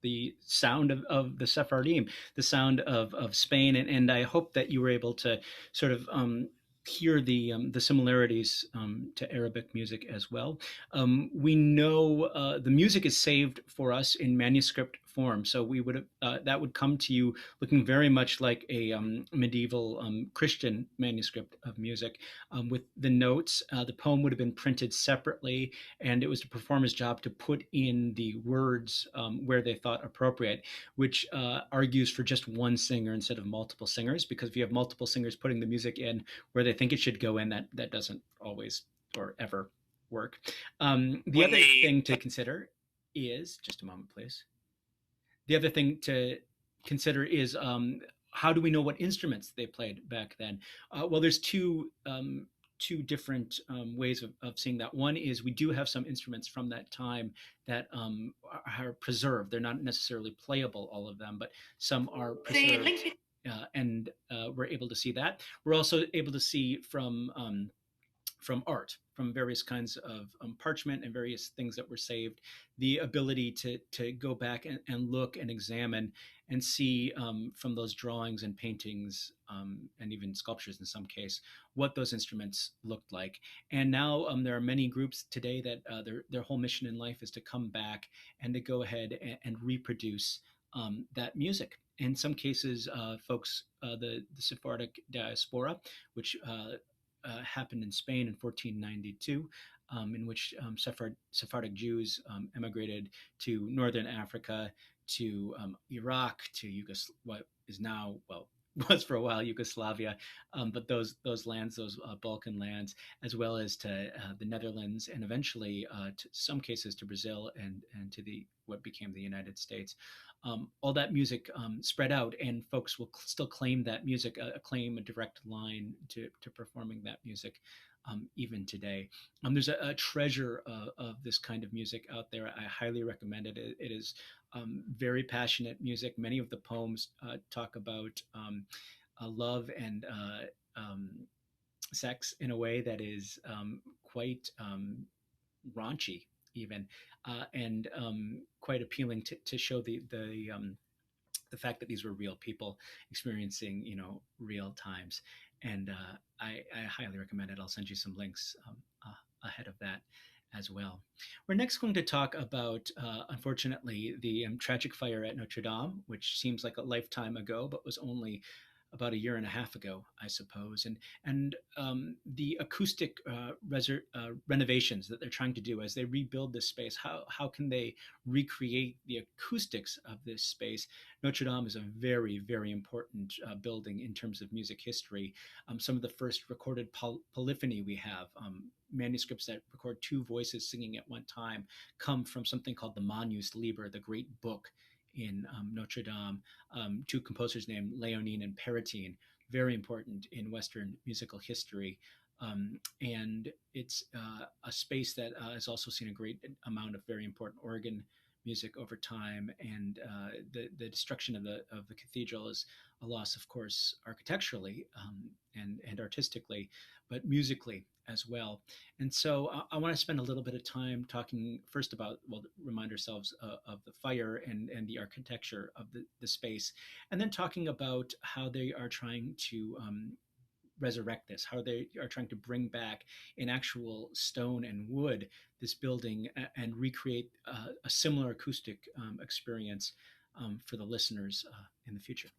the sound of the Sephardim, the sound of Spain, and I hope that you were able to sort of hear the similarities to Arabic music as well. We know the music is saved for us in manuscript form, so we would that would come to you looking very much like a medieval Christian manuscript of music with the notes. The poem would have been printed separately, and it was the performer's job to put in the words where they thought appropriate, which argues for just one singer instead of multiple singers, because if you have multiple singers putting the music in where they think it should go in, that doesn't always or ever work. The When other they thing to consider is just a moment, please. The other thing to consider is how do we know what instruments they played back then? Well, there's two different ways of seeing that. One is we do have some instruments from that time that are preserved. They're not necessarily playable, all of them, but some are the preserved. link And we're able to see that. We're also able to see from art, from various kinds of parchment and various things that were saved, the ability to go back and look and examine and see from those drawings and paintings and even sculptures in some case what those instruments looked like. And now there are many groups today that their whole mission in life is to come back and to go ahead and reproduce that music. In some cases, folks, the Sephardic diaspora, which happened in Spain in 1492, in which Sephardic Jews emigrated to northern Africa, to Iraq, to what is now, well, was for a while Yugoslavia, but those lands, those Balkan lands, as well as to the Netherlands, and eventually, to some cases, to Brazil and to the what became the United States. All that music spread out, and folks will still claim that music, claim a direct line to performing that music even today. There's a treasure of this kind of music out there. I highly recommend it. It is very passionate music. Many of the poems talk about love and sex in a way that is quite raunchy, even, and quite appealing to show the fact that these were real people experiencing, real times. And I highly recommend it. I'll send you some links ahead of that as well. We're next going to talk about, unfortunately, the tragic fire at Notre Dame, which seems like a lifetime ago, but was only about a year and a half ago, I suppose, and the acoustic renovations that they're trying to do as they rebuild this space. How can they recreate the acoustics of this space? Notre Dame is a very, very important building in terms of music history. Some of the first recorded polyphony we have, manuscripts that record two voices singing at one time, come from something called the Manus Liber, the Great Book in Notre Dame, two composers named Léonine and Perettine, very important in Western musical history. And it's a space that has also seen a great amount of very important organ music over time. And the destruction of the cathedral is a loss, of course, architecturally and artistically, but musically as well. And so I want to spend a little bit of time talking first about, well, remind ourselves of the fire and the architecture of the space, and then talking about how they are trying to resurrect this, how they are trying to bring back in actual stone and wood this building and recreate a similar acoustic experience for the listeners in the future.